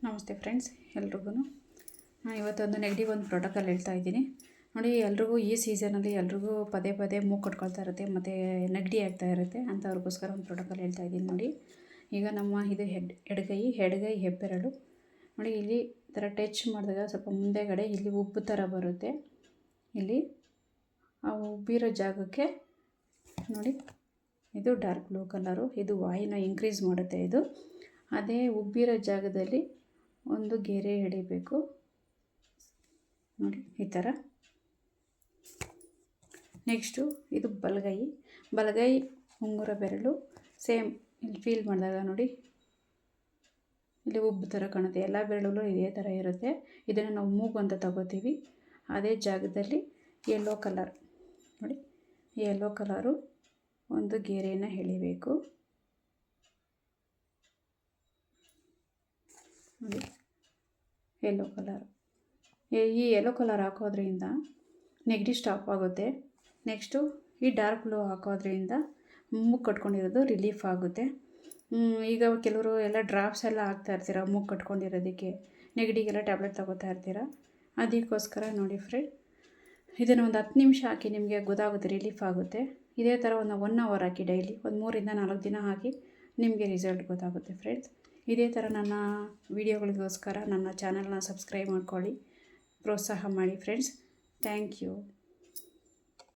ನಮಸ್ತೆ ಫ್ರೆಂಡ್ಸ್, ಎಲ್ರಿಗೂ ಇವತ್ತೊಂದು ನೆಗಡಿಗೆ ಒಂದು ಪ್ರೋಟೋಕಾಲ್ ಹೇಳ್ತಾ ಇದ್ದೀನಿ ನೋಡಿ. ಎಲ್ರಿಗೂ ಈ ಸೀಸನಲ್ಲಿ ಎಲ್ರಿಗೂ ಪದೇ ಪದೇ ಮೂಗು ಕಟ್ಕೊಳ್ತಾ ಇರುತ್ತೆ ಮತ್ತು ನೆಗಡಿ ಆಗ್ತಾ ಇರುತ್ತೆ ಅಂಥವ್ರಿಗೋಸ್ಕರ ಒಂದು ಪ್ರೋಟೋಕಾಲ್ ಹೇಳ್ತಾ ಇದ್ದೀನಿ ನೋಡಿ. ಈಗ ನಮ್ಮ ಇದು ಎಡಗೈ ಹೆಬ್ಬೆರಳು ನೋಡಿ, ಇಲ್ಲಿ ಈ ಥರ ಟಚ್ ಮಾಡಿದಾಗ ಸ್ವಲ್ಪ ಮುಂದೆಗಡೆ ಇಲ್ಲಿ ಉಬ್ಬು ಥರ ಬರುತ್ತೆ. ಇಲ್ಲಿ ಆ ಉಬ್ಬಿರೋ ಜಾಗಕ್ಕೆ ನೋಡಿ, ಇದು ಡಾರ್ಕ್ ಬ್ಲೂ ಕಲರು, ಇದು ವಾಯಿನ ಇನ್ಕ್ರೀಸ್ ಮಾಡುತ್ತೆ. ಇದು ಅದೇ ಉಬ್ಬಿರೋ ಜಾಗದಲ್ಲಿ ಒಂದು ಗೆರೆ ಎಳಿಬೇಕು ನೋಡಿ, ಈ ಥರ. ನೆಕ್ಸ್ಟು ಇದು ಬಲಗೈ ಉಂಗುರ ಬೆರಳು ಸೇಮ್ ಇಲ್ಲಿ ಫೀಲ್ ಮಾಡಿದಾಗ ನೋಡಿ, ಇಲ್ಲಿ ಉಬ್ಬು ಥರ ಕಾಣುತ್ತೆ. ಎಲ್ಲ ಬೆರಳಲ್ಲೂ ಇದೇ ಥರ ಇರುತ್ತೆ. ಇದನ್ನು ನಾವು ಮೂಗು ಅಂತ ತಗೋತೀವಿ. ಅದೇ ಜಾಗದಲ್ಲಿ ಯೆಲ್ಲೋ ಕಲರ್ ನೋಡಿ, ಯೆಲ್ಲೋ ಕಲರು ಒಂದು ಗೆರೆನ ಎಳಿಬೇಕು ನೋಡಿ, ಯೆಲ್ಲೋ ಕಲರ್. ಈ ಯೆಲ್ಲೋ ಕಲರ್ ಹಾಕೋದ್ರಿಂದ ನೆಗಡಿ ಸ್ಟಾಪ್ ಆಗುತ್ತೆ. ನೆಕ್ಸ್ಟು ಈ ಡಾರ್ಕ್ ಬ್ಲೂ ಹಾಕೋದ್ರಿಂದ ಮೂಗು ಕಟ್ಕೊಂಡಿರೋದು ರಿಲೀಫ್ ಆಗುತ್ತೆ. ಈಗ ಕೆಲವರು ಎಲ್ಲ ಡ್ರಾಪ್ಸ್ ಎಲ್ಲ ಹಾಕ್ತಾ ಇರ್ತೀರ ಮೂಗು ಕಟ್ಕೊಂಡಿರೋದಕ್ಕೆ, ನೆಗಡಿಗೆಲ್ಲ ಟ್ಯಾಬ್ಲೆಟ್ ತೊಗೋತಾ ಇರ್ತೀರ. ಅದಕ್ಕೋಸ್ಕರ ನೋಡಿ ಫ್ರೆಂಡ್, ಇದನ್ನು ಒಂದು 10 ನಿಮಿಷ ಹಾಕಿ, ನಿಮಗೆ ಗೊತ್ತಾಗುತ್ತೆ, ರಿಲೀಫ್ ಆಗುತ್ತೆ. ಇದೇ ಥರ ಒಂದು 1 ಅವರ್ ಹಾಕಿ, ಡೈಲಿ ಒಂದು 3 ರಿಂದ 4 ದಿನ ಹಾಕಿ, ನಿಮಗೆ ರಿಸಲ್ಟ್ ಗೊತ್ತಾಗುತ್ತೆ ಫ್ರೆಂಡ್ಸ್. ಇದೇ ಥರ ನನ್ನ ವೀಡಿಯೋಗಳಿಗೋಸ್ಕರ ನನ್ನ ಚಾನಲ್ನ ಸಬ್ಸ್ಕ್ರೈಬ್ ಮಾಡ್ಕೊಳ್ಳಿ, ಪ್ರೋತ್ಸಾಹ ಮಾಡಿ ಫ್ರೆಂಡ್ಸ್. Thank you.